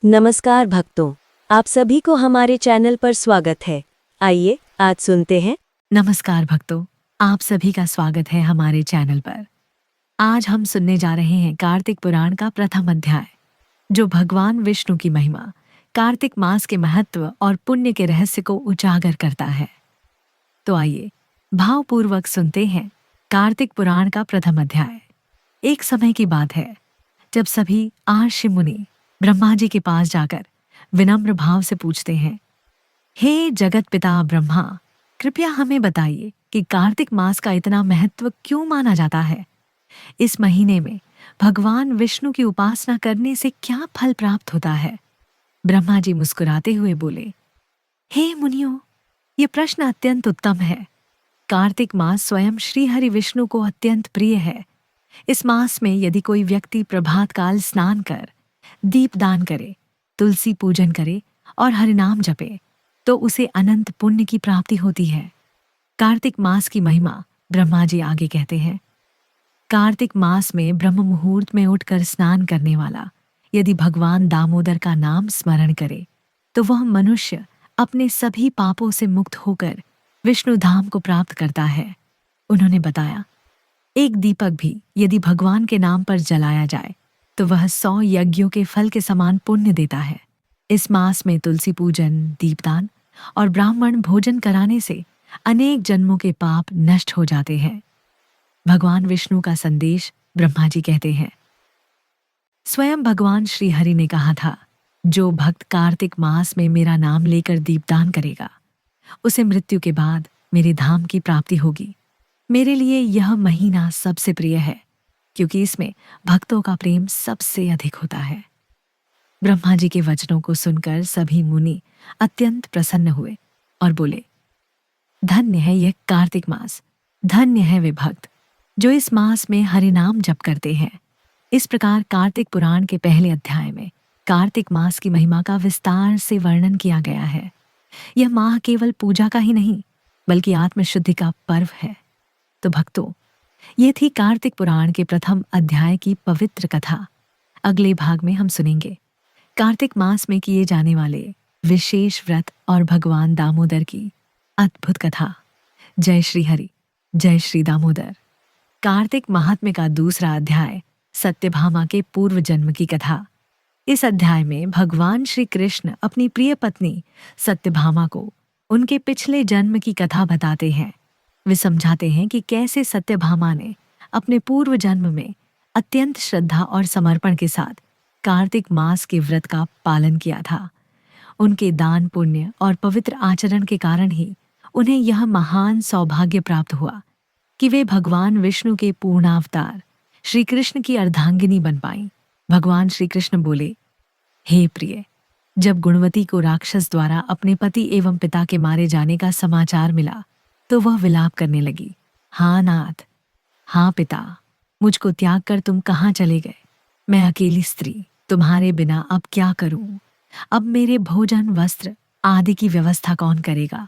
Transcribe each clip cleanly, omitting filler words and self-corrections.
नमस्कार भक्तों, आप सभी को हमारे चैनल पर स्वागत है। आइए आज सुनते हैं। नमस्कार भक्तों, आप सभी का स्वागत है हमारे चैनल पर। आज हम सुनने जा रहे हैं कार्तिक पुराण का प्रथम अध्याय, जो भगवान विष्णु की महिमा, कार्तिक मास के महत्व और पुण्य के रहस्य को उजागर करता है। तो आइए भावपूर्वक सुनते हैं कार्तिक पुराण का प्रथम अध्याय। एक समय की बात है जब सभी आर्षि मुनि ब्रह्मा जी के पास जाकर विनम्र भाव से पूछते हैं, हे जगत पिता ब्रह्मा, कृपया हमें बताइए कि कार्तिक मास का इतना महत्व क्यों माना जाता है। इस महीने में भगवान विष्णु की उपासना करने से क्या फल प्राप्त होता है। ब्रह्मा जी मुस्कुराते हुए बोले, हे मुनियों, ये प्रश्न अत्यंत उत्तम है। कार्तिक मास स्वयं श्री हरि विष्णु को अत्यंत प्रिय है। इस मास में यदि कोई व्यक्ति प्रभात काल स्नान कर, दीपदान करे, तुलसी पूजन करे और हरिनाम जपे, तो उसे अनंत पुण्य की प्राप्ति होती है। कार्तिक मास की महिमा ब्रह्मा जी आगे कहते हैं, कार्तिक मास में ब्रह्म मुहूर्त में उठकर स्नान करने वाला यदि भगवान दामोदर का नाम स्मरण करे, तो वह मनुष्य अपने सभी पापों से मुक्त होकर विष्णु धाम को प्राप्त करता है। उन्होंने बताया, एक दीपक भी यदि भगवान के नाम पर जलाया जाए तो वह 100 यज्ञों के फल के समान पुण्य देता है। इस मास में तुलसी पूजन, दीपदान और ब्राह्मण भोजन कराने से अनेक जन्मों के पाप नष्ट हो जाते हैं। भगवान विष्णु का संदेश ब्रह्मा जी कहते हैं, स्वयं भगवान श्री हरि ने कहा था, जो भक्त कार्तिक मास में मेरा नाम लेकर दीपदान करेगा, उसे मृत्यु के बाद मेरे धाम की प्राप्ति होगी। मेरे लिए यह महीना सबसे प्रिय है, क्योंकि इसमें भक्तों का प्रेम सबसे अधिक होता है। ब्रह्मा जी के वचनों को सुनकर सभी मुनि अत्यंत प्रसन्न हुए और बोले, धन्य है यह कार्तिक मास, धन्य है वे भक्त जो इस मास में हरिनाम जप करते हैं। इस प्रकार कार्तिक पुराण के पहले अध्याय में कार्तिक मास की महिमा का विस्तार से वर्णन किया गया है। यह माह केवल पूजा का ही नहीं, बल्कि आत्मशुद्धि का पर्व है। तो भक्तों, ये थी कार्तिक पुराण के प्रथम अध्याय की पवित्र कथा। अगले भाग में हम सुनेंगे कार्तिक मास में किए जाने वाले विशेष व्रत और भगवान दामोदर की अद्भुत कथा। जय श्री हरि, जय श्री दामोदर। कार्तिक महात्म्य का दूसरा अध्याय, सत्यभामा के पूर्व जन्म की कथा। इस अध्याय में भगवान श्री कृष्ण अपनी प्रिय पत्नी सत्यभामा को उनके पिछले जन्म की कथा बताते हैं। वे समझाते हैं कि कैसे सत्यभामा ने अपने पूर्व जन्म में अत्यंत श्रद्धा और समर्पण के साथ कार्तिक मास के व्रत का पालन किया था। उनके दान पुण्य और पवित्र आचरण के कारण ही उन्हें यह महान सौभाग्य प्राप्त हुआ कि वे भगवान विष्णु के पूर्णावतार श्री कृष्ण की अर्धांगिनी बन पाईं। भगवान श्री कृष्ण बोले, हे प्रिय, जब गुणवती को राक्षस द्वारा अपने पति एवं पिता के मारे जाने का समाचार मिला तो वह विलाप करने लगी। हाँ नाथ, हाँ पिता, मुझको त्याग कर तुम कहाँ चले गए। मैं अकेली स्त्री तुम्हारे बिना अब क्या करूं। अब मेरे भोजन, वस्त्र आदि की व्यवस्था कौन करेगा।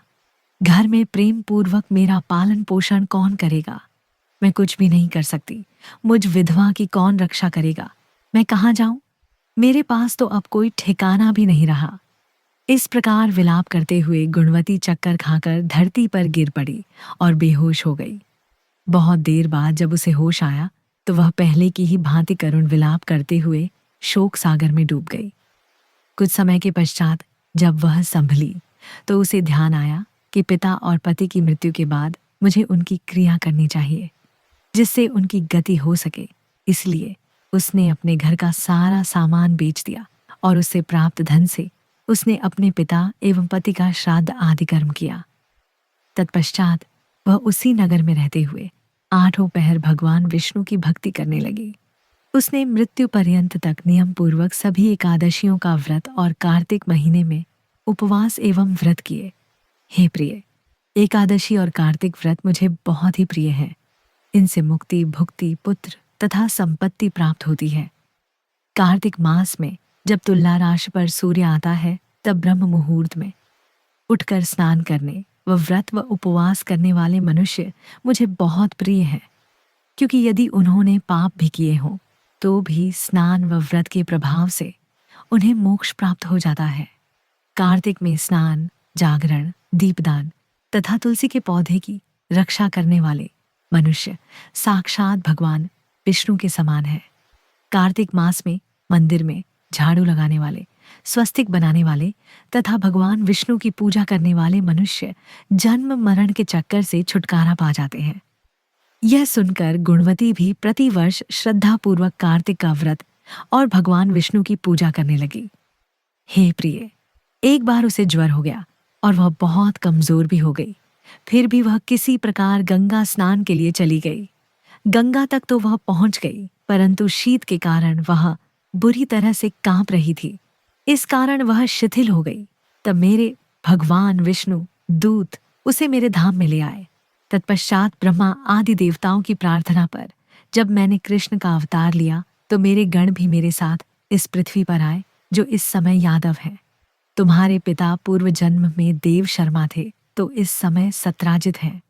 घर में प्रेम पूर्वक मेरा पालन पोषण कौन करेगा। मैं कुछ भी नहीं कर सकती। मुझ विधवा की कौन रक्षा करेगा। मैं कहाँ जाऊं। मेरे पास तो अब कोई ठिकाना भी नहीं रहा। इस प्रकार विलाप करते हुए गुणवती चक्कर खाकर धरती पर गिर पड़ी और बेहोश हो गई। बहुत देर बाद जब उसे होश आया तो वह पहले की ही भांति करुण विलाप करते हुए शोक सागर में डूब गई। कुछ समय के पश्चात जब वह संभली तो उसे ध्यान आया कि पिता और पति की मृत्यु के बाद मुझे उनकी क्रिया करनी चाहिए, जिससे उनकी गति हो सके। इसलिए उसने अपने घर का सारा सामान बेच दिया और उससे प्राप्त धन से उसने अपने पिता एवं पति का श्राद्ध आदि कर्म किया। तत्पश्चात वह उसी नगर में रहते हुए 8 पहर भगवान विष्णु की भक्ति करने लगी। उसने मृत्यु पर्यंत तक नियम पूर्वक सभी एकादशियों का व्रत और कार्तिक महीने में उपवास एवं व्रत किए। हे प्रिय, एकादशी और कार्तिक व्रत मुझे बहुत ही प्रिय है। इनसे मुक्ति, भुक्ति, पुत्र तथा संपत्ति प्राप्त होती है। कार्तिक मास में जब तुला राशि पर सूर्य आता है तब ब्रह्म मुहूर्त में उठकर स्नान करने व व्रत व उपवास करने वाले मनुष्य मुझे बहुत प्रिय हैं, क्योंकि यदि उन्होंने पाप भी किए हों तो भी स्नान व व्रत के प्रभाव से उन्हें मोक्ष प्राप्त हो जाता है। कार्तिक में स्नान, जागरण, दीपदान तथा तुलसी के पौधे की रक्षा करने वाले मनुष्य साक्षात भगवान विष्णु के समान है। कार्तिक मास में मंदिर में झाड़ू लगाने वाले, स्वस्तिक बनाने वाले तथा भगवान विष्णु की पूजा करने वाले मनुष्य जन्म मरण के चक्कर से छुटकारा पा जाते हैं। यह सुनकर गुणवती भी प्रतिवर्ष श्रद्धापूर्वक कार्तिक का व्रत और भगवान विष्णु की पूजा करने लगी। हे प्रिय, एक बार उसे ज्वर हो गया और वह बहुत कमजोर भी हो गई। फिर भी वह किसी प्रकार गंगा स्नान के लिए चली गई। गंगा तक तो वह पहुंच गई, परंतु शीत के कारण वह बुरी तरह से कांप रही थी। इस कारण वह शिथिल हो गई। तब मेरे भगवान विष्णु दूत उसे मेरे धाम में ले आए। तत्पश्चात ब्रह्मा आदि देवताओं की प्रार्थना पर जब मैंने कृष्ण का अवतार लिया तो मेरे गण भी मेरे साथ इस पृथ्वी पर आए, जो इस समय यादव है। तुम्हारे पिता पूर्व जन्म में देव शर्मा थे, तो इस समय सत्राजित हैं।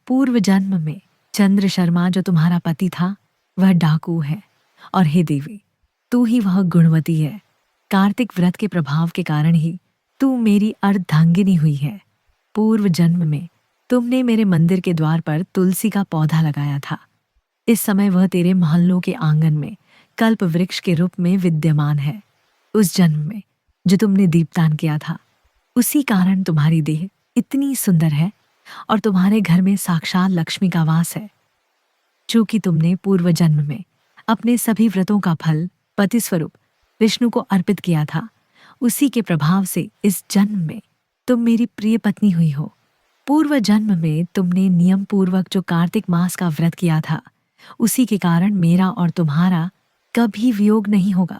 पूर्व जन्म में चंद्र शर्मा जो तुम्हारा पति था वह डाकू है। और हे देवी, तू ही वह गुणवती है। कार्तिक व्रत के प्रभाव के कारण ही तू मेरी अर्धांगिनी हुई है। पूर्व जन्म में तुमने मेरे मंदिर के द्वार पर तुलसी का पौधा लगाया था। इस समय वह तेरे महलों के आंगन में कल्प वृक्ष के रूप में विद्यमान है। उस जन्म में जो तुमने दीपदान किया था, उसी कारण तुम्हारी देह इतनी सुंदर है और तुम्हारे घर में साक्षात लक्ष्मी का वास है। चूंकि तुमने पूर्व जन्म में अपने सभी व्रतों का फल पति स्वरूप विष्णु को अर्पित किया था, उसी के प्रभाव से इस जन्म में तुम मेरी प्रिय पत्नी हुई हो। पूर्व जन्म में तुमने नियम पूर्वक जो कार्तिक मास का व्रत किया था, उसी के कारण मेरा और तुम्हारा कभी वियोग नहीं होगा।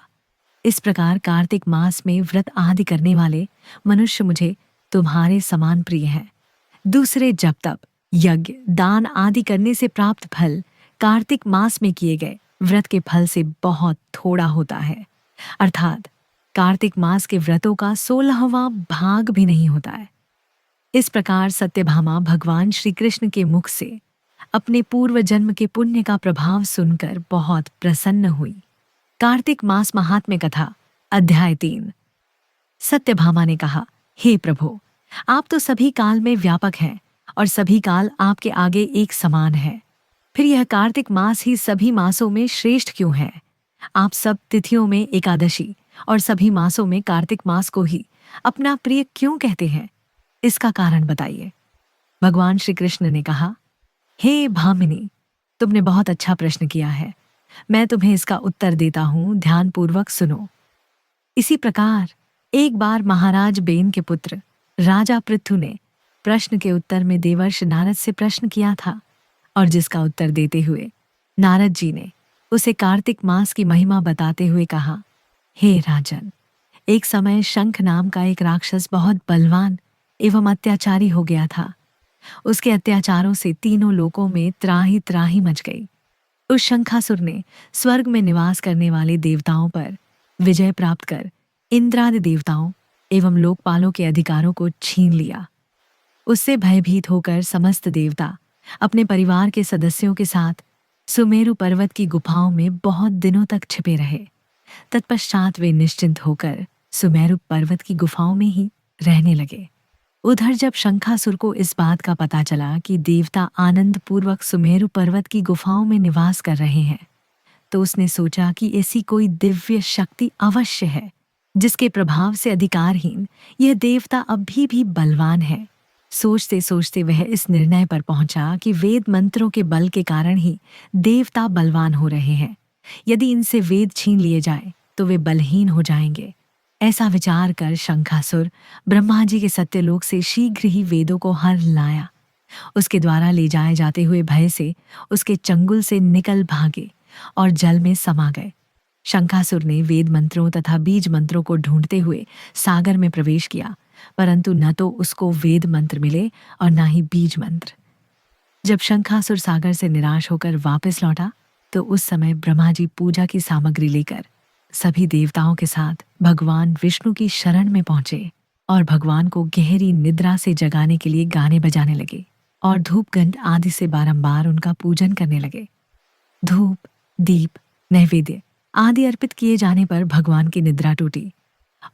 इस प्रकार कार्तिक मास में व्रत आदि करने वाले मनुष्य मुझे तुम्हारे समान प्रिय हैं। दूसरे जप तप, यज्ञ, दान आदि करने से प्राप्त फल कार्तिक मास में किए गए व्रत के फल से बहुत थोड़ा होता है। अर्थात कार्तिक मास के व्रतों का 16वां भाग भी नहीं होता है। इस प्रकार सत्यभामा भगवान श्री कृष्ण के मुख से अपने पूर्व जन्म के पुण्य का प्रभाव सुनकर बहुत प्रसन्न हुई। कार्तिक मास महात्म्य कथा अध्याय 3। सत्यभामा ने कहा, हे प्रभु, आप तो सभी काल में व्यापक हैं और सभी काल आपके आगे एक समान है। फिर यह कार्तिक मास ही सभी मासों में श्रेष्ठ क्यों है? आप सब तिथियों में एकादशी और सभी मासों में कार्तिक मास को ही अपना प्रिय क्यों कहते हैं? इसका कारण बताइए। भगवान श्री कृष्ण ने कहा, हे भामिनी, तुमने बहुत अच्छा प्रश्न किया है। मैं तुम्हें इसका उत्तर देता हूं, ध्यानपूर्वक सुनो। इसी प्रकार एक बार महाराज बेन के पुत्र राजा पृथु ने प्रश्न के उत्तर में देवर्षि नारद से प्रश्न किया था, और जिसका उत्तर देते हुए नारद जी ने उसे कार्तिक मास की महिमा बताते हुए कहा, हे राजन, एक समय शंख नाम का एक राक्षस बहुत बलवान एवं अत्याचारी हो गया था। उसके अत्याचारों से तीनों लोकों में त्राही त्राही मच गई। उस शंखासुर ने स्वर्ग में निवास करने वाले देवताओं पर विजय प्राप्त कर इंद्रादि देवताओं एवं लोकपालों के अधिकारों को छीन लिया। उससे भयभीत होकर समस्त देवता अपने परिवार के सदस्यों के साथ सुमेरु पर्वत की गुफाओं में बहुत दिनों तक छिपे रहे। तत्पश्चात वे निश्चिंत होकर सुमेरु पर्वत की गुफाओं में ही रहने लगे। उधर जब शंखासुर को इस बात का पता चला कि देवता आनंद पूर्वक सुमेरु पर्वत की गुफाओं में निवास कर रहे हैं, तो उसने सोचा कि ऐसी कोई दिव्य शक्ति अवश्य है जिसके प्रभाव से अधिकारहीन यह देवता अभी भी बलवान है। सोचते सोचते वह इस निर्णय पर पहुंचा कि वेद मंत्रों के बल के कारण ही देवता बलवान हो रहे हैं। यदि इनसे वेद छीन लिए जाए तो वे बलहीन हो जाएंगे। ऐसा विचार कर शंखासुर ब्रह्मा जी के सत्यलोक से शीघ्र ही वेदों को हर लाया। उसके द्वारा ले जाए जाते हुए भय से उसके चंगुल से निकल भागे और जल में समा गए। शंखासुर ने वेद मंत्रों तथा बीज मंत्रों को ढूंढते हुए सागर में प्रवेश किया, परंतु न तो उसको वेद मंत्र मिले और न ही बीज मंत्र। जब शंखासुर सागर से निराश होकर वापस लौटा तो उस समय ब्रह्मा जी पूजा की सामग्री लेकर सभी देवताओं के साथ भगवान विष्णु की शरण में पहुंचे और भगवान को गहरी निद्रा से जगाने के लिए गाने बजाने लगे और धूप गंध आदि से बारंबार उनका पूजन करने लगे। धूप, दीप, नैवेद्य आदि अर्पित किए जाने पर भगवान की निद्रा टूटी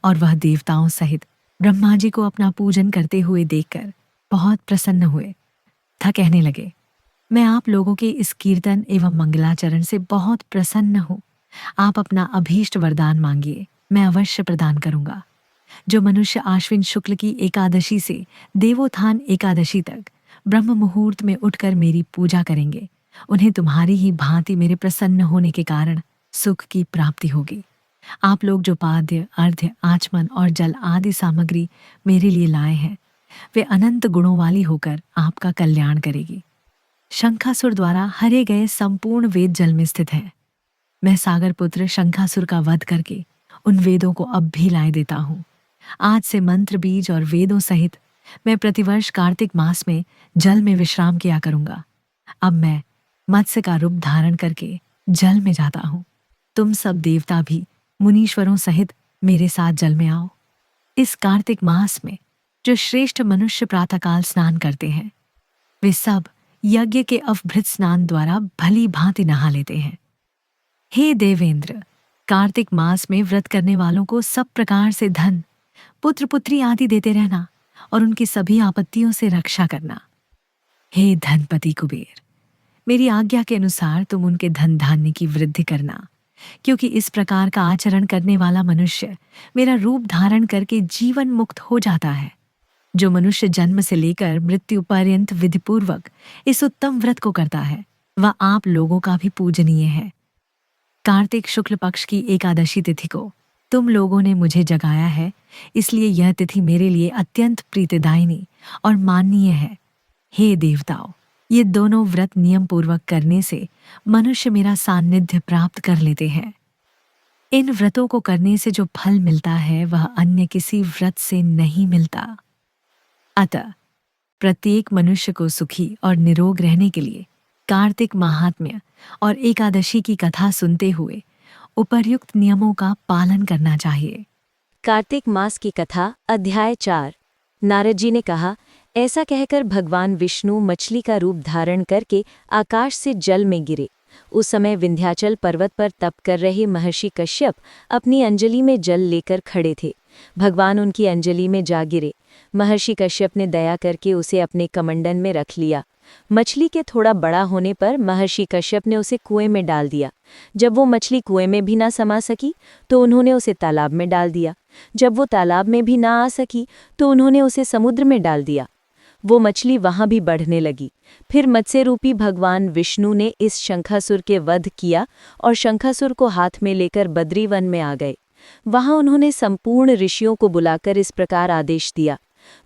और वह देवताओं सहित ब्रह्मा जी को अपना पूजन करते हुए देखकर बहुत प्रसन्न हुए तथा कहने लगे, मैं आप लोगों के इस कीर्तन एवं मंगलाचरण से बहुत प्रसन्न हूँ। आप अपना अभीष्ट वरदान मांगिए, मैं अवश्य प्रदान करूंगा। जो मनुष्य आश्विन शुक्ल की एकादशी से देवोत्थान एकादशी तक ब्रह्म मुहूर्त में उठकर मेरी पूजा करेंगे, उन्हें तुम्हारी ही भांति मेरे प्रसन्न होने के कारण सुख की प्राप्ति होगी। आप लोग जो पाद्य, अर्घ्य, आचमन और जल आदि सामग्री मेरे लिए लाए हैं, वे अनंत गुणों वाली होकर आपका कल्याण करेगी। शंखासुर द्वारा हरे गए संपूर्ण वेद जल में स्थित है। मैं सागर पुत्र शंखासुर का वध करके उन वेदों को अब भी लाए देता हूँ। आज से मंत्र, बीज और वेदों सहित मैं प्रतिवर्ष कार्तिक मास में जल में विश्राम किया करूंगा। अब मैं मत्स्य का रूप धारण करके जल में जाता हूँ। तुम सब देवता भी मुनीश्वरों सहित मेरे साथ जल में आओ। इस कार्तिक मास में जो श्रेष्ठ मनुष्य प्रातःकाल स्नान करते हैं, वे सब यज्ञ के अवभृत स्नान द्वारा भली भांति नहा लेते हैं। हे देवेंद्र, कार्तिक मास में व्रत करने वालों को सब प्रकार से धन, पुत्र पुत्री आदि देते रहना और उनकी सभी आपत्तियों से रक्षा करना। हे धनपति कुबेर, मेरी आज्ञा के अनुसार तुम उनके धन धान्य की वृद्धि करना, क्योंकि इस प्रकार का आचरण करने वाला मनुष्य मेरा रूप धारण करके जीवन मुक्त हो जाता है। जो मनुष्य जन्म से लेकर मृत्यु पर्यंत विधिपूर्वक इस उत्तम व्रत को करता है, वह आप लोगों का भी पूजनीय है। कार्तिक शुक्ल पक्ष की एकादशी तिथि को तुम लोगों ने मुझे जगाया है, इसलिए यह तिथि मेरे लिए अत्यंत प्रीतिदायिनी और माननीय है। हे देवताओं, ये दोनों व्रत नियम पूर्वक करने से मनुष्य मेरा सान्निध्य प्राप्त कर लेते हैं। इन व्रतों को करने से जो फल मिलता है वह अन्य किसी व्रत से नहीं मिलता। अतः प्रत्येक मनुष्य को सुखी और निरोग रहने के लिए कार्तिक महात्म्य और एकादशी की कथा सुनते हुए उपर्युक्त नियमों का पालन करना चाहिए। कार्तिक मास की कथा, अध्याय 4। नारद जी ने कहा, ऐसा कहकर भगवान विष्णु मछली का रूप धारण करके आकाश से जल में गिरे। उस समय विंध्याचल पर्वत पर तप कर रहे महर्षि कश्यप अपनी अंजलि में जल लेकर खड़े थे। भगवान उनकी अंजलि में जा गिरे। महर्षि कश्यप ने दया करके उसे अपने कमंडन में रख लिया। मछली के थोड़ा बड़ा होने पर महर्षि कश्यप ने उसे कुएं में डाल दिया। जब वो मछली कुएं में भी ना समा सकी तो उन्होंने उसे तालाब में डाल दिया। जब वो तालाब में भी ना आ सकी तो उन्होंने उसे समुद्र में डाल दिया। वो मछली वहां भी बढ़ने लगी। फिर मत्स्य रूपी भगवान विष्णु ने इस शंखासुर के वध किया और शंखासुर को हाथ में लेकर बद्रीवन में आ गए। वहां उन्होंने संपूर्ण ऋषियों को बुलाकर इस प्रकार आदेश दिया,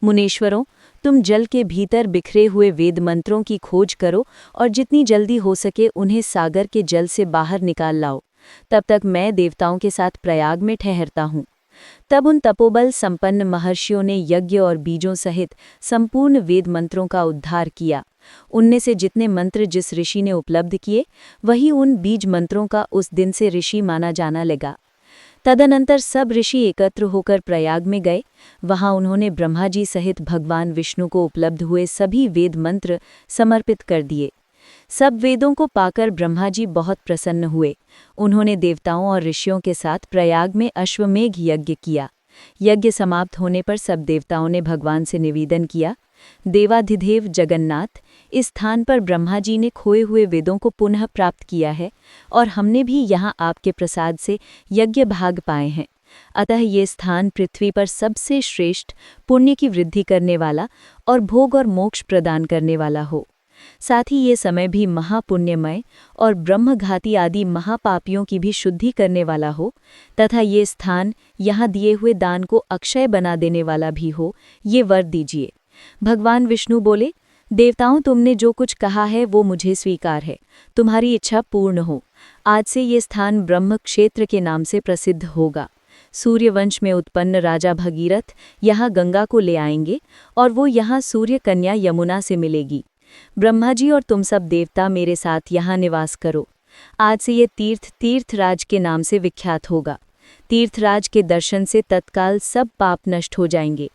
मुनीश्वरों, तुम जल के भीतर बिखरे हुए वेद मंत्रों की खोज करो और जितनी जल्दी हो सके उन्हें सागर के जल से बाहर निकाल लाओ। तब तक मैं देवताओं के साथ प्रयाग में ठहरता हूँ। तब उन तपोबल संपन्न महर्षियों ने यज्ञ और बीजों सहित संपूर्ण वेद मंत्रों का उद्धार किया। उनमें से जितने मंत्र जिस ऋषि ने उपलब्ध किए, वही उन बीज मंत्रों का उस दिन से ऋषि माना जाना लगा। तदनंतर सब ऋषि एकत्र होकर प्रयाग में गए। वहां उन्होंने ब्रह्मा जी सहित भगवान विष्णु को उपलब्ध हुए सभी वेद मंत्र समर्पित कर दिए। सब वेदों को पाकर ब्रह्मा जी बहुत प्रसन्न हुए। उन्होंने देवताओं और ऋषियों के साथ प्रयाग में अश्वमेघ यज्ञ किया। यज्ञ समाप्त होने पर सब देवताओं ने भगवान से निवेदन किया, देवाधिदेव जगन्नाथ, इस स्थान पर ब्रह्मा जी ने खोए हुए वेदों को पुनः प्राप्त किया है और हमने भी यहाँ आपके प्रसाद से यज्ञ भाग पाए हैं। अतः ये स्थान पृथ्वी पर सबसे श्रेष्ठ, पुण्य की वृद्धि करने वाला और भोग और मोक्ष प्रदान करने वाला हो। साथ ही ये समय भी महापुण्यमय और ब्रह्मघाती आदि महापापियों की भी शुद्धि करने वाला हो तथा ये स्थान यहाँ दिए हुए दान को अक्षय बना देने वाला भी हो, ये वर दीजिए। भगवान विष्णु बोले, देवताओं, तुमने जो कुछ कहा है वो मुझे स्वीकार है। तुम्हारी इच्छा पूर्ण हो। आज से ये स्थान ब्रह्म क्षेत्र के नाम से प्रसिद्ध होगा। सूर्यवंश में उत्पन्न राजा भगीरथ यहाँ गंगा को ले आएंगे और वो यहाँ सूर्य कन्या यमुना से मिलेगी। ब्रह्मा जी और तुम सब देवता मेरे साथ यहाँ निवास करो। आज से ये तीर्थ तीर्थराज के नाम से विख्यात होगा। तीर्थराज के दर्शन से तत्काल सब पाप नष्ट हो जाएंगे।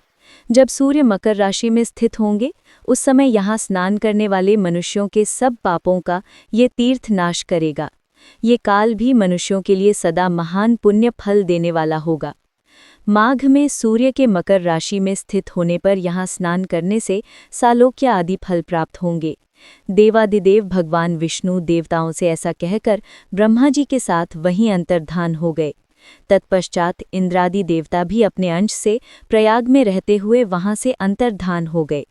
जब सूर्य मकर राशि में स्थित होंगे, उस समय यहाँ स्नान करने वाले मनुष्यों के सब पापों का ये तीर्थ नाश करेगा। ये काल भी मनुष्यों के लिए सदा महान पुण्य फल देने वाला होगा। माघ में सूर्य के मकर राशि में स्थित होने पर यहाँ स्नान करने से सालोक्य आदि फल प्राप्त होंगे। देवादिदेव भगवान विष्णु देवताओं से ऐसा कहकर ब्रह्मा जी के साथ वहीं अंतर्धान हो गए। तत्पश्चात इंद्रादि देवता भी अपने अंश से प्रयाग में रहते हुए वहां से अंतर्धान हो गए।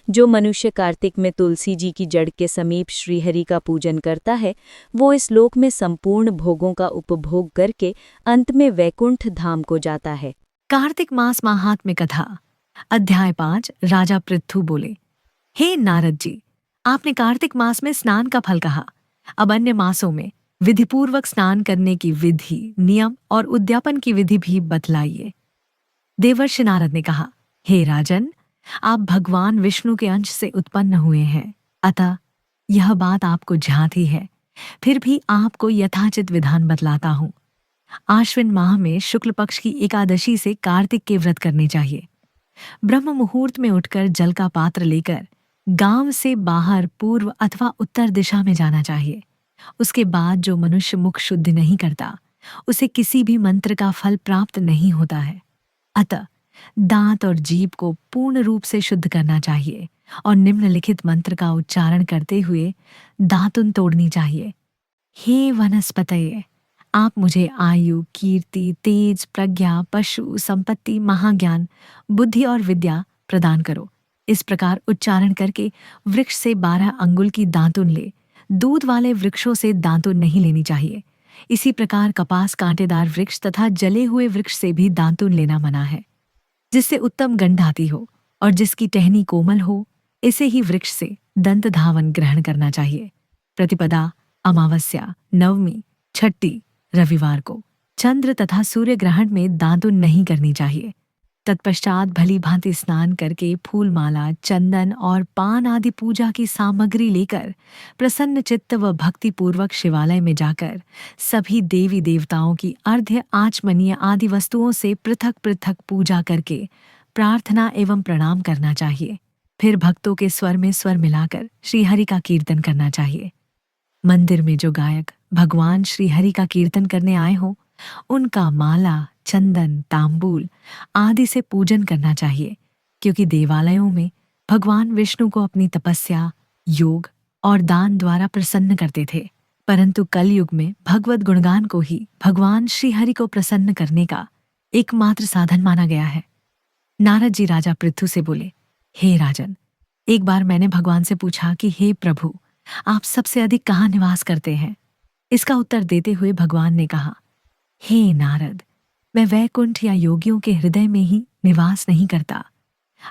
जो मनुष्य कार्तिक में तुलसी जी की जड़ के समीप श्रीहरि का पूजन करता है, वो इस लोक में संपूर्ण भोगों का उपभोग करके अंत में वैकुंठ धाम को जाता है। कार्तिक मास महात्म्य कथा अध्याय 5। राजा पृथु बोले, हे नारद जी, आपने कार्तिक मास में स्नान का फल कहा। अब अन्य मासों में विधिपूर्वक स्नान करने की विधि, नियम और उद्यापन की विधि भी बतलाइए। देवर्षि नारद ने कहा, हे राजन, आप भगवान विष्णु के अंश से उत्पन्न हुए हैं, अतः यह बात आपको ज्ञात है। फिर भी आपको यथाचित विधान बतलाता हूँ। आश्विन माह में शुक्ल पक्ष की एकादशी से कार्तिक के व्रत करने चाहिए। ब्रह्म मुहूर्त में उठकर जल का पात्र लेकर गांव से बाहर पूर्व अथवा उत्तर दिशा में जाना चाहिए। उसके बाद जो मनुष्य मुख शुद्ध नहीं करता, उसे किसी भी मंत्र का फल प्राप्त नहीं होता है। अतः दांत और जीभ को पूर्ण रूप से शुद्ध करना चाहिए और निम्नलिखित मंत्र का उच्चारण करते हुए दातुन तोड़नी चाहिए। हे वनस्पतये, आप मुझे आयु, कीर्ति, तेज, प्रज्ञा, पशु, संपत्ति, महाज्ञान, बुद्धि और विद्या प्रदान करो। इस प्रकार उच्चारण करके वृक्ष से 12 अंगुल की दातुन ले। दूध वाले वृक्षों से दातुन नहीं लेनी चाहिए। इसी प्रकार कपास, कांटेदार वृक्ष तथा जले हुए वृक्ष से भी दातुन लेना मना है। जिससे उत्तम गंध आती हो और जिसकी टहनी कोमल हो, इसे ही वृक्ष से दंत धावन ग्रहण करना चाहिए। प्रतिपदा, अमावस्या, नवमी, छठी, रविवार को चंद्र तथा सूर्य ग्रहण में दातुन नहीं करनी चाहिए। तत्पश्चात भली भांति स्नान करके फूलमाला, चंदन और पान आदि पूजा की सामग्री लेकर प्रसन्न चित्त व भक्तिपूर्वक शिवालय में जाकर सभी देवी देवताओं की अर्घ्य, आचमनीय आदि वस्तुओं से पृथक पृथक पूजा करके प्रार्थना एवं प्रणाम करना चाहिए। फिर भक्तों के स्वर में स्वर मिलाकर श्रीहरि का कीर्तन करना चाहिए। मंदिर में जो गायक भगवान श्रीहरि का कीर्तन करने आए हों, उनका माला, चंदन, तांबूल आदि से पूजन करना चाहिए, क्योंकि देवालयों में भगवान विष्णु को अपनी तपस्या, योग और दान द्वारा प्रसन्न करते थे। परंतु कलयुग में भगवत गुणगान को ही भगवान श्रीहरि को प्रसन्न करने का एकमात्र साधन माना गया है। नारद जी राजा पृथु से बोले, हे राजन, एक बार मैंने भगवान से पूछा कि हे प्रभु, आप सबसे अधिक कहाँ निवास करते हैं? इसका उत्तर देते हुए भगवान ने कहा, हे नारद, मैं वैकुंठ या योगियों के हृदय में ही निवास नहीं करता,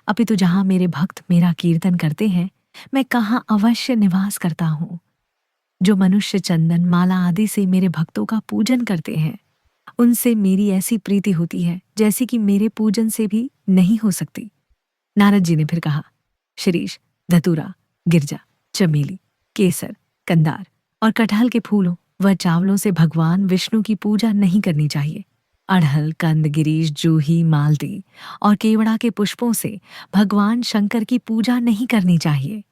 अपितु जहां मेरे भक्त मेरा कीर्तन करते हैं, मैं कहाँ अवश्य निवास करता हूँ। जो मनुष्य चंदन, माला आदि से मेरे भक्तों का पूजन करते हैं, उनसे मेरी ऐसी प्रीति होती है जैसी कि मेरे पूजन से भी नहीं हो सकती। नारद जी ने फिर कहा, शिरीष, धतूरा, गिरजा, चमेली, केसर, कंदार और कटहल के फूलों व चावलों से भगवान विष्णु की पूजा नहीं करनी चाहिए। अड़हल, कंद, गिरीश, जूही, मालती और केवड़ा के पुष्पों से भगवान शंकर की पूजा नहीं करनी चाहिए।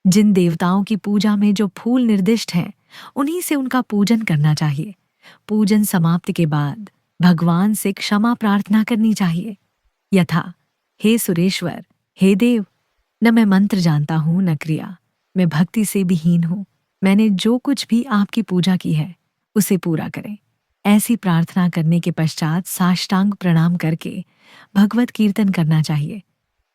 जिन देवताओं की पूजा में जो फूल निर्दिष्ट हैं, उन्हीं से उनका पूजन करना चाहिए। पूजन समाप्ति के बाद भगवान से क्षमा प्रार्थना करनी चाहिए, यथा, हे सुरेश्वर, हे देव, न मैं मंत्र जानता हूँ न क्रिया, मैं भक्ति से भी हीन हूँ। मैंने जो कुछ भी आपकी पूजा की है उसे पूरा करें। ऐसी प्रार्थना करने के पश्चात साष्टांग प्रणाम करके भगवत कीर्तन करना चाहिए।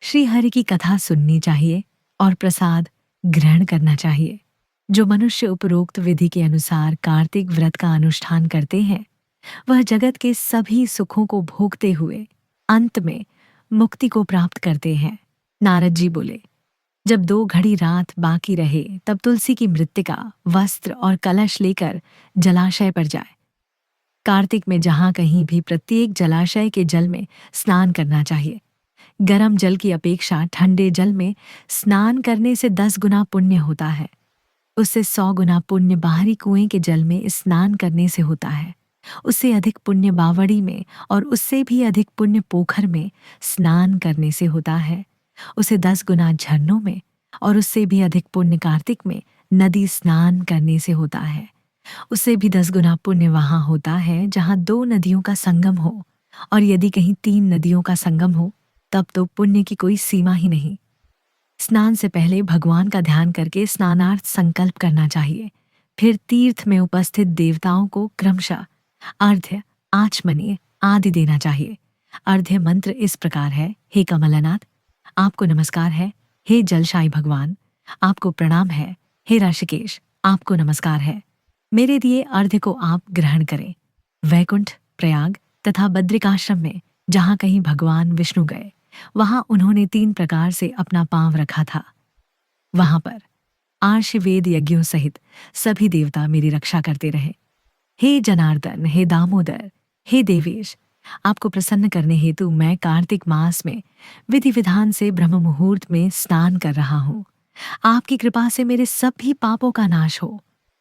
श्री हरि की कथा सुननी चाहिए और प्रसाद ग्रहण करना चाहिए। जो मनुष्य उपरोक्त विधि के अनुसार कार्तिक व्रत का अनुष्ठान करते हैं, वह जगत के सभी सुखों को भोगते हुए अंत में मुक्ति को प्राप्त करते हैं। नारद जी बोले, जब 2 घड़ी रात बाकी रहे तब तुलसी की मृत्तिका, वस्त्र और कलश लेकर जलाशय पर जाए। कार्तिक में जहां कहीं भी प्रत्येक जलाशय के जल में स्नान करना चाहिए। गर्म जल की अपेक्षा ठंडे जल में स्नान करने से 10 गुना पुण्य होता है। उससे 100 गुना पुण्य बाहरी कुएं के जल में स्नान करने से होता है। उससे अधिक पुण्य बावड़ी में और उससे भी अधिक पुण्य पोखर में स्नान करने से होता है। उसे 10 गुना झरनों में और उससे भी अधिक पुण्य कार्तिक में नदी स्नान करने से होता है। उससे भी 10 गुना पुण्य वहां होता है जहां 2 नदियों का संगम हो। और यदि कहीं 3 नदियों का संगम हो तब तो पुण्य की कोई सीमा ही नहीं। स्नान से पहले भगवान का ध्यान करके स्नानार्थ संकल्प करना चाहिए। फिर तीर्थ में उपस्थित देवताओं को क्रमशः अर्घ्य, आचमनीय आदि देना चाहिए। अर्घ्य मंत्र इस प्रकार है। हे कमलनाथ, आपको नमस्कार है। हे जलशाई भगवान, आपको प्रणाम है। हे ऋषिकेश, आपको नमस्कार है। मेरे दिए अर्घ्य को आप ग्रहण करें। वैकुंठ, प्रयाग तथा बद्रिकाश्रम में जहाँ कहीं भगवान विष्णु गए वहां उन्होंने 3 प्रकार से अपना पांव रखा था। वहां पर आर्ष वेद यज्ञों सहित सभी देवता मेरी रक्षा करते रहे। हे जनार्दन, हे दामोदर, हे देवेश, आपको प्रसन्न करने हेतु मैं कार्तिक मास में विधि विधान से ब्रह्म मुहूर्त में स्नान कर रहा हूँ। आपकी कृपा से मेरे सभी पापों का नाश हो।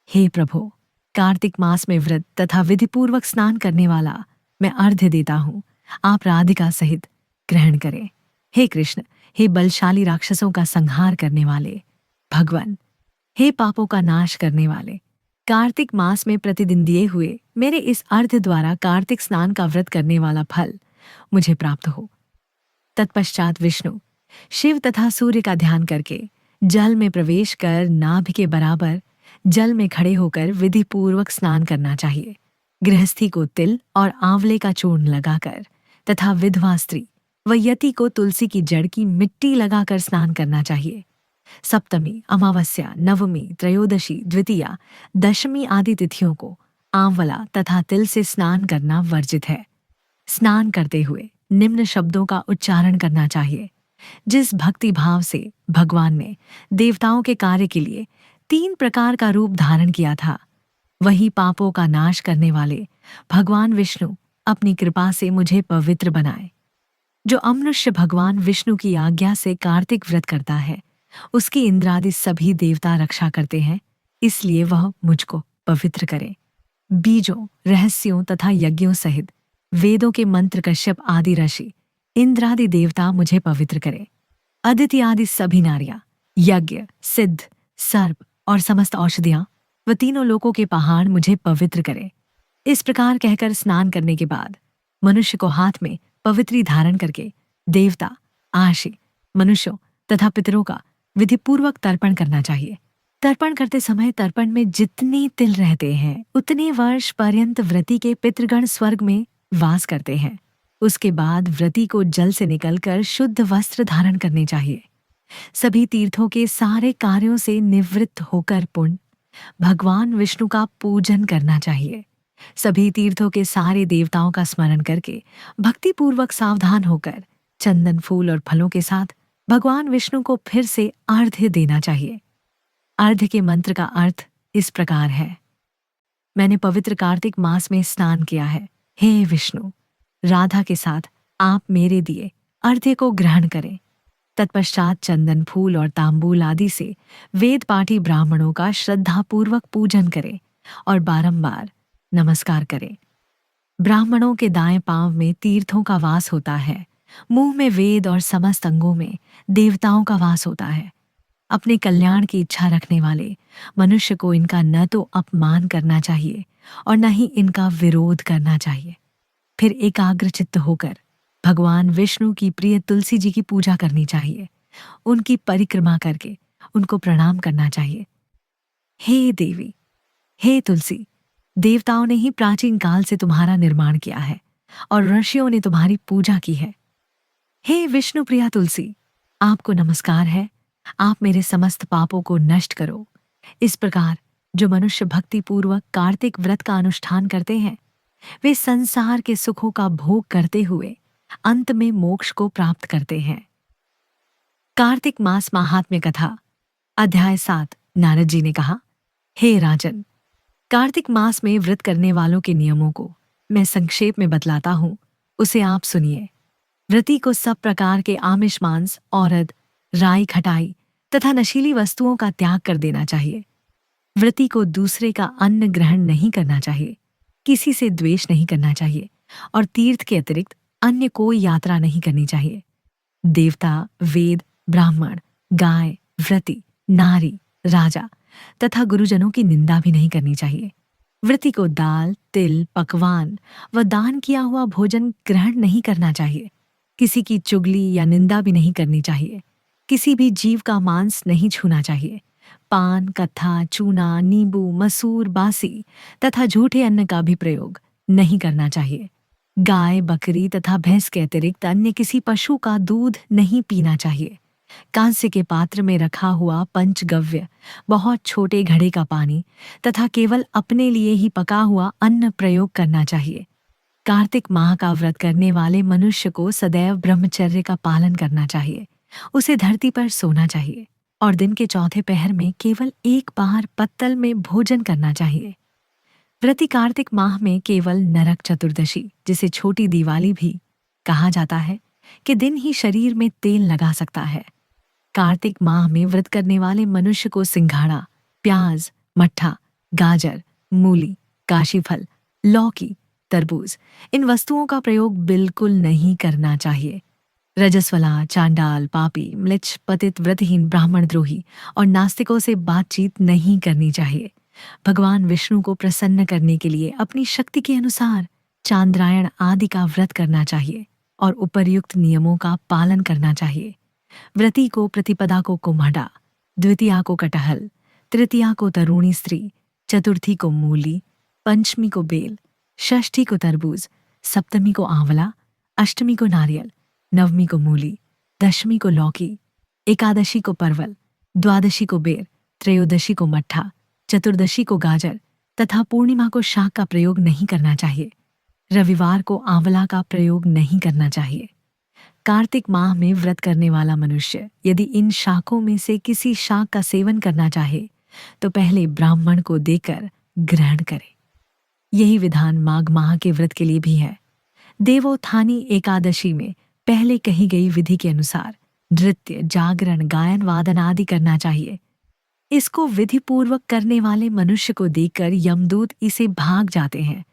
हे प्रभु, कार्तिक मास में व्रत तथा विधिपूर्वक स्नान करने वाला मैं अर्घ्य देता हूँ। आप राधिका सहित ग्रहण करें। हे कृष्ण, हे बलशाली राक्षसों का संहार करने वाले भगवान, हे पापों का नाश करने वाले, कार्तिक मास में प्रतिदिन दिए हुए मेरे इस अर्घ्य द्वारा कार्तिक स्नान का व्रत करने वाला फल मुझे प्राप्त हो। तत्पश्चात विष्णु, शिव तथा सूर्य का ध्यान करके जल में प्रवेश कर नाभि के बराबर जल में खड़े होकर विधि पूर्वक स्नान करना चाहिए। गृहस्थी को तिल और आंवले का चूर्ण लगाकर तथा विधवा स्त्री व यति को तुलसी की जड़ की मिट्टी लगाकर स्नान करना चाहिए। सप्तमी, अमावस्या, नवमी, त्रयोदशी, द्वितीया, दशमी आदि तिथियों को आंवला तथा तिल से स्नान करना वर्जित है। स्नान करते हुए निम्न शब्दों का उच्चारण करना चाहिए। जिस भक्ति भाव से भगवान ने देवताओं के कार्य के लिए 3 प्रकार का रूप धारण किया था, वही पापों का नाश करने वाले भगवान विष्णु अपनी कृपा से मुझे पवित्र बनाए। जो अमनुष्य भगवान विष्णु की आज्ञा से कार्तिक व्रत करता है उसकी इंद्रादि सभी देवता रक्षा करते हैं, इसलिए वह मुझको पवित्र करे। बीजों, रहस्यों तथा यज्ञों सहित वेदों के मंत्र कश्यप आदि ऋषि इंद्रादि देवता मुझे पवित्र करे। अदिति आदि सभी नारियां, यज्ञ, सिद्ध, सर्प और समस्त औषधियां व तीनों लोकों के पहाड़ मुझे पवित्र करे। इस प्रकार कहकर स्नान करने के बाद मनुष्य को हाथ में पवित्री धारण करके देवता, आशी, मनुष्यों तथा पितरों का विधिपूर्वक तर्पण करना चाहिए। तर्पण करते समय तर्पण में जितने तिल रहते हैं उतने वर्ष पर्यंत व्रती के पितृगण स्वर्ग में वास करते हैं। उसके बाद व्रती को जल से निकलकर शुद्ध वस्त्र धारण करने चाहिए। सभी तीर्थों के सारे कार्यों से निवृत्त होकर पुण्य भगवान विष्णु का पूजन करना चाहिए। सभी तीर्थों के सारे देवताओं का स्मरण करके भक्तिपूर्वक सावधान होकर चंदन, फूल और फलों के साथ भगवान विष्णु को फिर से अर्घ्य देना चाहिए। अर्घ्य के मंत्र का अर्थ इस प्रकार है। मैंने पवित्र कार्तिक मास में स्नान किया है। हे विष्णु, राधा के साथ आप मेरे दिए अर्घ्य को ग्रहण करें। तत्पश्चात चंदन, फूल और तांबूल आदि से वेद पाठी ब्राह्मणों का श्रद्धापूर्वक पूजन करें और बारंबार नमस्कार करें। ब्राह्मणों के दाएं पांव में तीर्थों का वास होता है, मुंह में वेद और समस्त अंगों में देवताओं का वास होता है। अपने कल्याण की इच्छा रखने वाले मनुष्य को इनका न तो अपमान करना चाहिए और न ही इनका विरोध करना चाहिए। फिर एकाग्रचित्त होकर भगवान विष्णु की प्रिय तुलसी जी की पूजा करनी चाहिए। उनकी परिक्रमा करके उनको प्रणाम करना चाहिए। हे देवी, हे तुलसी, देवताओं ने ही प्राचीन काल से तुम्हारा निर्माण किया है और ऋषियों ने तुम्हारी पूजा की है। हे विष्णु प्रिया तुलसी, आपको नमस्कार है। आप मेरे समस्त पापों को नष्ट करो। इस प्रकार जो मनुष्य भक्ति पूर्वक कार्तिक व्रत का अनुष्ठान करते हैं वे संसार के सुखों का भोग करते हुए अंत में मोक्ष को प्राप्त करते हैं। कार्तिक मास महात्म्य कथा, अध्याय 7। नारद जी ने कहा, हे राजन, कार्तिक मास में व्रत करने वालों के नियमों को मैं संक्षेप में बतलाता हूँ, उसे आप सुनिए। व्रती को सब प्रकार के आमिष, मांस, औरद, राई, खटाई तथा नशीली वस्तुओं का त्याग कर देना चाहिए। व्रती को दूसरे का अन्न ग्रहण नहीं करना चाहिए, किसी से द्वेष नहीं करना चाहिए और तीर्थ के अतिरिक्त अन्य कोई यात्रा नहीं करनी चाहिए। देवता, वेद, ब्राह्मण, गाय, व्रती, नारी, राजा तथा गुरुजनों की निंदा भी नहीं करनी चाहिए। व्रती को दाल, तिल, पकवान व दान किया हुआ भोजन ग्रहण नहीं करना चाहिए। किसी की चुगली या निंदा भी नहीं करनी चाहिए। किसी भी जीव का मांस नहीं छूना चाहिए। पान, कत्था, चूना, नींबू, मसूर, बासी तथा झूठे अन्न का भी प्रयोग नहीं करना चाहिए। गाय, बकरी तथा भैंस के अतिरिक्त अन्य किसी पशु का दूध नहीं पीना चाहिए। कांस्य के पात्र में रखा हुआ पंचगव्य, बहुत छोटे घड़े का पानी तथा केवल अपने लिए ही पका हुआ अन्न प्रयोग करना चाहिए। कार्तिक माह का व्रत करने वाले मनुष्य को सदैव ब्रह्मचर्य का पालन करना चाहिए। उसे धरती पर सोना चाहिए और दिन के चौथे पहर में केवल एक बार पत्तल में भोजन करना चाहिए। व्रती कार्तिक माह में केवल नरक चतुर्दशी, जिसे छोटी दिवाली भी कहा जाता है, कि दिन ही शरीर में तेल लगा सकता है। कार्तिक माह में व्रत करने वाले मनुष्य को सिंघाड़ा, प्याज, मट्ठा, गाजर, मूली, काशीफल, लौकी, तरबूज इन वस्तुओं का प्रयोग बिल्कुल नहीं करना चाहिए। रजस्वला, चांडाल, पापी, म्लेच्छ, पतित, व्रतहीन, ब्राह्मण द्रोही और नास्तिकों से बातचीत नहीं करनी चाहिए। भगवान विष्णु को प्रसन्न करने के लिए अपनी शक्ति के अनुसार चांद्रायण आदि का व्रत करना चाहिए और उपर्युक्त नियमों का पालन करना चाहिए। व्रती को प्रतिपदा को कुम्हड़ा, द्वितीया को कटहल, तृतीया को तरुणी स्त्री, चतुर्थी को मूली, पंचमी को बेल, षष्ठी को तरबूज, सप्तमी को आंवला, अष्टमी को नारियल, नवमी को मूली, दशमी को लौकी, एकादशी को परवल, द्वादशी को बेर, त्रयोदशी को मट्ठा, चतुर्दशी को गाजर तथा पूर्णिमा को शाक का प्रयोग नहीं करना चाहिए। रविवार को आंवला का प्रयोग नहीं करना चाहिए। कार्तिक माह में व्रत करने वाला मनुष्य यदि इन शाकों में से किसी शाक का सेवन करना चाहे तो पहले ब्राह्मण को देकर ग्रहण करे। यही विधान माघ माह के व्रत के लिए भी है। देवोत्थानी एकादशी में पहले कही गई विधि के अनुसार नृत्य, जागरण, गायन, वादन आदि करना चाहिए। इसको विधिपूर्वक करने वाले मनुष्य को देखकर यमदूत इसे भाग जाते हैं,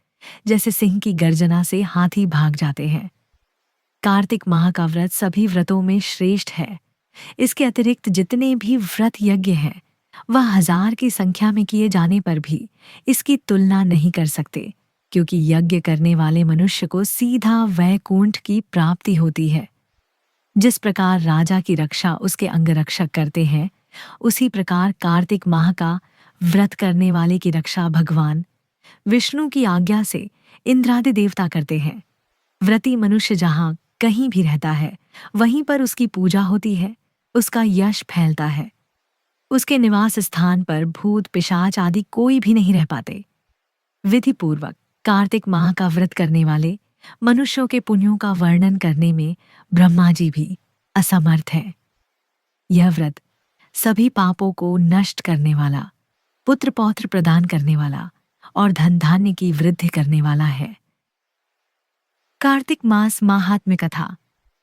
जैसे सिंह की गर्जना से हाथी भाग जाते हैं। कार्तिक माह का व्रत सभी व्रतों में श्रेष्ठ है। इसके अतिरिक्त जितने भी व्रत यज्ञ हैं वह 1000 की संख्या में किए जाने पर भी इसकी तुलना नहीं कर सकते, क्योंकि यज्ञ करने वाले मनुष्य को सीधा वैकुंठ की प्राप्ति होती है। जिस प्रकार राजा की रक्षा उसके अंगरक्षक करते हैं, उसी प्रकार कार्तिक माह का व्रत करने वाले की रक्षा भगवान विष्णु की आज्ञा से इंद्रादि देवता करते हैं। व्रती मनुष्य जहाँ कहीं भी रहता है वहीं पर उसकी पूजा होती है, उसका यश फैलता है। उसके निवास स्थान पर भूत, पिशाच आदि कोई भी नहीं रह पाते। विधिपूर्वक कार्तिक माह का व्रत करने वाले मनुष्यों के पुण्यों का वर्णन करने में ब्रह्मा जी भी असमर्थ हैं। यह व्रत सभी पापों को नष्ट करने वाला, पुत्र पौत्र प्रदान करने वाला और धन धान्य की वृद्धि करने वाला है। कार्तिक मास माहात्म्य कथा,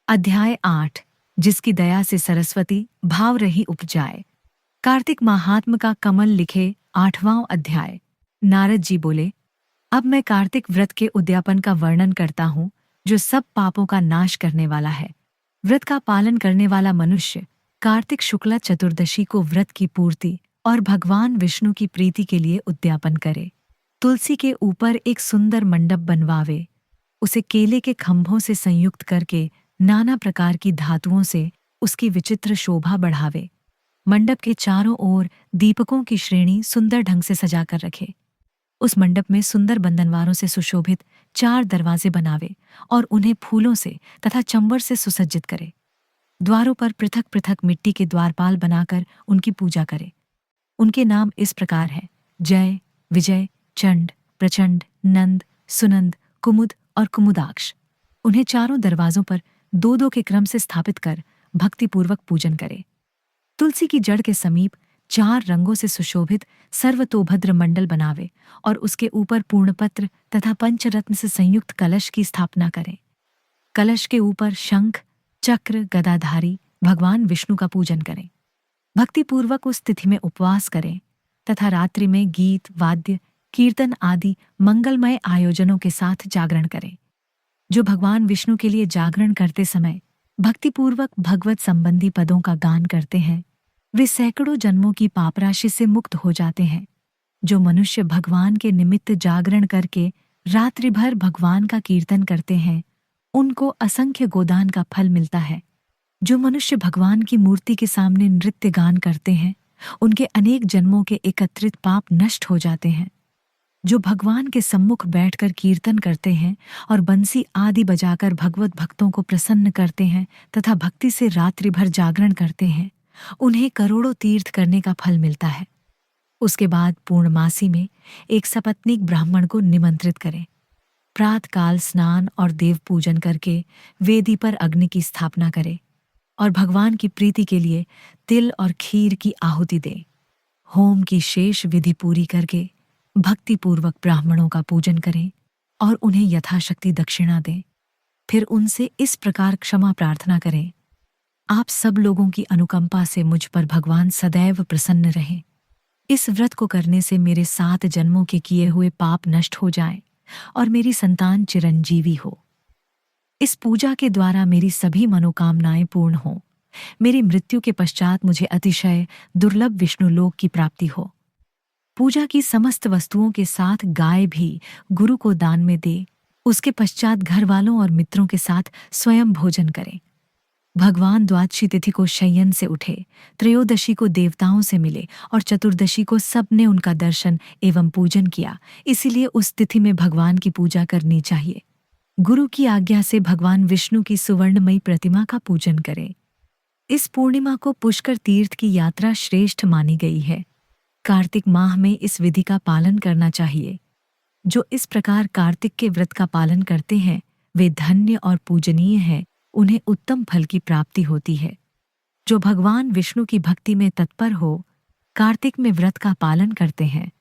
अध्याय 8, जिसकी दया से सरस्वती भाव रही उपजाए। कार्तिक माहात्म्य का कमल लिखे 8वां अध्याय। नारद जी बोले, अब मैं कार्तिक व्रत के उद्यापन का वर्णन करता हूँ, जो सब पापों का नाश करने वाला है। व्रत का पालन करने वाला मनुष्य कार्तिक शुक्ला चतुर्दशी को व्रत की पूर्ति और भगवान विष्णु की प्रीति के लिए उद्यापन करे। तुलसी के ऊपर एक सुंदर मंडप बनवावे, उसे केले के खंभों से संयुक्त करके नाना प्रकार की धातुओं से उसकी विचित्र शोभा बढ़ावे। मंडप के चारों ओर दीपकों की श्रेणी सुंदर ढंग से सजाकर रखे। उस मंडप में सुंदर बंधनवारों से सुशोभित 4 दरवाजे बनावे और उन्हें फूलों से तथा चंबर से सुसज्जित करे। द्वारों पर पृथक पृथक मिट्टी के द्वारपाल बनाकर उनकी पूजा करे। उनके नाम इस प्रकार हैं: जय, विजय, चंड, प्रचंड, नंद, सुनंद, कुमुद और कुमुदाक्ष। उन्हें चारों दरवाजों पर 2-2 के क्रम से स्थापित कर भक्तिपूर्वक पूजन करे। तुलसी की जड़ के समीप 4 रंगों से सुशोभित सर्वतोभद्र मंडल बनावे और उसके ऊपर पूर्णपत्र तथा पंचरत्न से संयुक्त कलश की स्थापना करें। कलश के ऊपर शंख, चक्र, गदाधारी भगवान विष्णु का पूजन करें। भक्तिपूर्वक उस तिथि में उपवास करें तथा रात्रि में गीत, वाद्य, कीर्तन आदि मंगलमय आयोजनों के साथ जागरण करें। जो भगवान विष्णु के लिए जागरण करते समय भक्तिपूर्वक भगवत संबंधी पदों का गान करते हैं, वे सैकड़ों जन्मों की पापराशि से मुक्त हो जाते हैं। जो मनुष्य भगवान के निमित्त जागरण करके रात्रि भर भगवान का कीर्तन करते हैं, उनको असंख्य गोदान का फल मिलता है। जो मनुष्य भगवान की मूर्ति के सामने नृत्य गान करते हैं, उनके अनेक जन्मों के एकत्रित पाप नष्ट हो जाते हैं। जो भगवान के सम्मुख बैठकर कीर्तन करते हैं और बंसी आदि बजाकर भगवत भक्तों को प्रसन्न करते हैं तथा भक्ति से रात्रि भर जागरण करते हैं, उन्हें करोड़ों तीर्थ करने का फल मिलता है। उसके बाद पूर्णमासी में एक सपत्नीक ब्राह्मण को निमंत्रित करें। प्रातःकाल स्नान और देव पूजन करके वेदी पर अग्नि की स्थापना करें और भगवान की प्रीति के लिए तिल और खीर की आहुति दें। होम की शेष विधि पूरी करके भक्तिपूर्वक ब्राह्मणों का पूजन करें और उन्हें यथाशक्ति दक्षिणा दें। फिर उनसे इस प्रकार क्षमा प्रार्थना करें, आप सब लोगों की अनुकंपा से मुझ पर भगवान सदैव प्रसन्न रहें। इस व्रत को करने से मेरे 7 जन्मों के किए हुए पाप नष्ट हो जाएं और मेरी संतान चिरंजीवी हो। इस पूजा के द्वारा मेरी सभी मनोकामनाएं पूर्ण हों। मेरी मृत्यु के पश्चात मुझे अतिशय दुर्लभ विष्णुलोक की प्राप्ति हो। पूजा की समस्त वस्तुओं के साथ गाय भी गुरु को दान में दे। उसके पश्चात घर वालों और मित्रों के साथ स्वयं भोजन करें। भगवान द्वादशी तिथि को शयन से उठे, त्रयोदशी को देवताओं से मिले और चतुर्दशी को सबने उनका दर्शन एवं पूजन किया। इसीलिए उस तिथि में भगवान की पूजा करनी चाहिए। गुरु की आज्ञा से भगवान विष्णु की सुवर्णमयी प्रतिमा का पूजन करें। इस पूर्णिमा को पुष्कर तीर्थ की यात्रा श्रेष्ठ मानी गई है। कार्तिक माह में इस विधि का पालन करना चाहिए। जो इस प्रकार कार्तिक के व्रत का पालन करते हैं, वे धन्य और पूजनीय हैं। उन्हें उत्तम फल की प्राप्ति होती है। जो भगवान विष्णु की भक्ति में तत्पर हो, कार्तिक में व्रत का पालन करते हैं,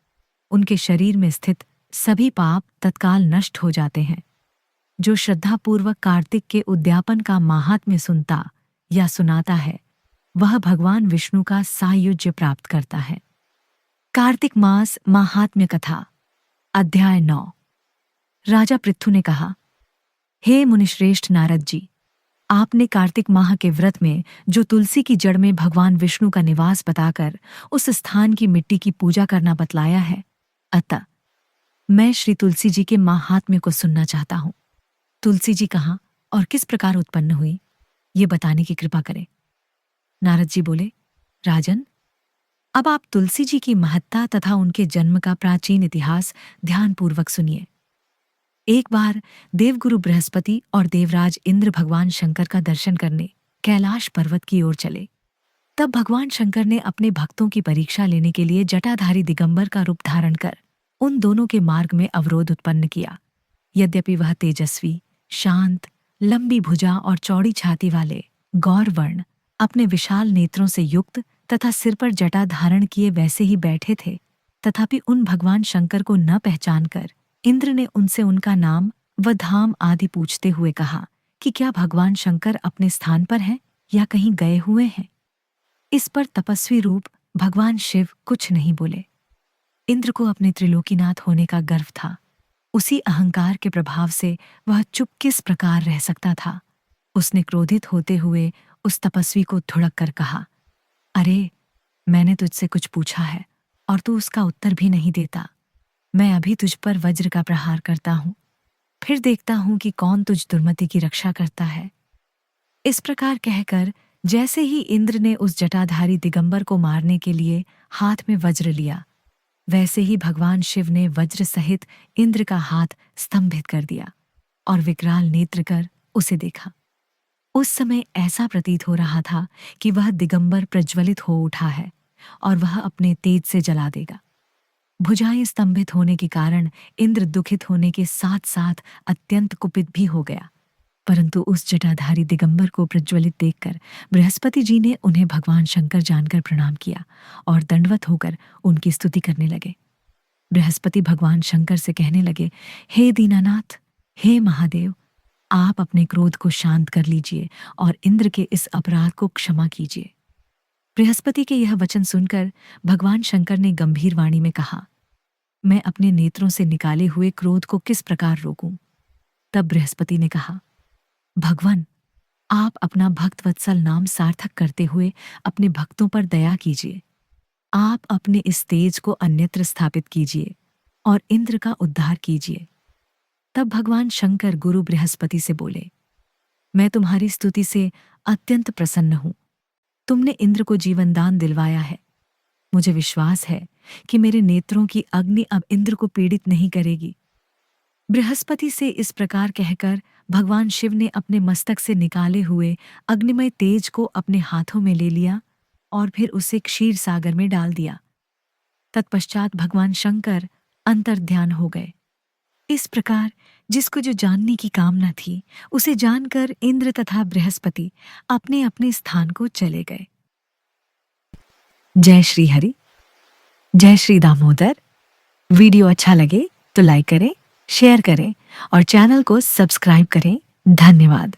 उनके शरीर में स्थित सभी पाप तत्काल नष्ट हो जाते हैं। जो श्रद्धापूर्वक कार्तिक के उद्यापन का माहात्म्य सुनता या सुनाता है, वह भगवान विष्णु का सायुज्य प्राप्त करता है। कार्तिक मास माहात्म्य कथा। अध्याय 9। राजा पृथु ने कहा, हे मुनिश्रेष्ठ नारद जी, आपने कार्तिक माह के व्रत में जो तुलसी की जड़ में भगवान विष्णु का निवास बताकर उस स्थान की मिट्टी की पूजा करना बतलाया है। अतः मैं श्री तुलसी जी के माहात्म्य को सुनना चाहता हूँ। तुलसी जी कहाँ और किस प्रकार उत्पन्न हुई, ये बताने की कृपा करें। नारद जी बोले, राजन, अब आप तुलसी जी की महत्ता तथा उनके जन्म का प्राचीन इतिहास ध्यानपूर्वक सुनिए। एक बार देवगुरु बृहस्पति और देवराज इंद्र भगवान शंकर का दर्शन करने कैलाश पर्वत की ओर चले। तब भगवान शंकर ने अपने भक्तों की परीक्षा लेने के लिए जटाधारी दिगंबर का रूप धारण कर उन दोनों के मार्ग में अवरोध उत्पन्न किया। यद्यपि वह तेजस्वी, शांत, लंबी भुजा और चौड़ी छाती वाले गौरवर्ण अपने विशाल नेत्रों से युक्त तथा सिर पर जटा धारण किए वैसे ही बैठे थे, तथापि उन भगवान शंकर को न पहचानकर इंद्र ने उनसे उनका नाम व धाम आदि पूछते हुए कहा कि क्या भगवान शंकर अपने स्थान पर हैं या कहीं गए हुए हैं। इस पर तपस्वी रूप भगवान शिव कुछ नहीं बोले। इंद्र को अपने त्रिलोकीनाथ होने का गर्व था। उसी अहंकार के प्रभाव से वह चुप किस प्रकार रह सकता था। उसने क्रोधित होते हुए उस तपस्वी को धुड़क कर कहा, अरे, मैंने तुझसे कुछ पूछा है और तू उसका उत्तर भी नहीं देता। मैं अभी तुझ पर वज्र का प्रहार करता हूँ, फिर देखता हूँ कि कौन तुझ दुर्मति की रक्षा करता है। इस प्रकार कहकर जैसे ही इंद्र ने उस जटाधारी दिगंबर को मारने के लिए हाथ में वज्र लिया, वैसे ही भगवान शिव ने वज्र सहित इंद्र का हाथ स्तंभित कर दिया और विकराल नेत्र कर उसे देखा। उस समय ऐसा प्रतीत हो रहा था कि वह दिगंबर प्रज्वलित हो उठा है और वह अपने तेज से जला देगा। भुजाएं स्तंभित होने के कारण इंद्र दुखित होने के साथ साथ अत्यंत कुपित भी हो गया। परंतु उस जटाधारी दिगंबर को प्रज्वलित देखकर बृहस्पति जी ने उन्हें भगवान शंकर जानकर प्रणाम किया और दंडवत होकर उनकी स्तुति करने लगे। बृहस्पति भगवान शंकर से कहने लगे, हे दीनानाथ, हे महादेव, आप अपने क्रोध को शांत कर लीजिए और इंद्र के इस अपराध को क्षमा कीजिए। बृहस्पति के यह वचन सुनकर भगवान शंकर ने गंभीर वाणी में कहा, मैं अपने नेत्रों से निकाले हुए क्रोध को किस प्रकार रोकूं। तब बृहस्पति ने कहा, भगवान, आप अपना भक्तवत्सल नाम सार्थक करते हुए अपने भक्तों पर दया कीजिए। आप अपने इस तेज को अन्यत्र स्थापित कीजिए और इंद्र का उद्धार कीजिए। तब भगवान शंकर गुरु बृहस्पति से बोले, मैं तुम्हारी स्तुति से अत्यंत प्रसन्न हूं। तुमने इंद्र को जीवन दान दिलवाया है। मुझे विश्वास है कि मेरे नेत्रों की अग्नि अब इंद्र को पीड़ित नहीं करेगी। बृहस्पति से इस प्रकार कहकर भगवान शिव ने अपने मस्तक से निकाले हुए अग्निमय तेज को अपने हाथों में ले लिया और फिर उसे क्षीर सागर में डाल दिया। तत्पश्चात भगवान शंकर अंतर्ध्यान हो गए। इस प्रकार जिसको जो जानने की कामना थी, उसे जानकर इंद्र तथा बृहस्पति अपने अपने स्थान को चले गए। जय श्री हरि, जय श्री दामोदर। वीडियो अच्छा लगे तो लाइक करें, शेयर करें और चैनल को सब्सक्राइब करें। धन्यवाद।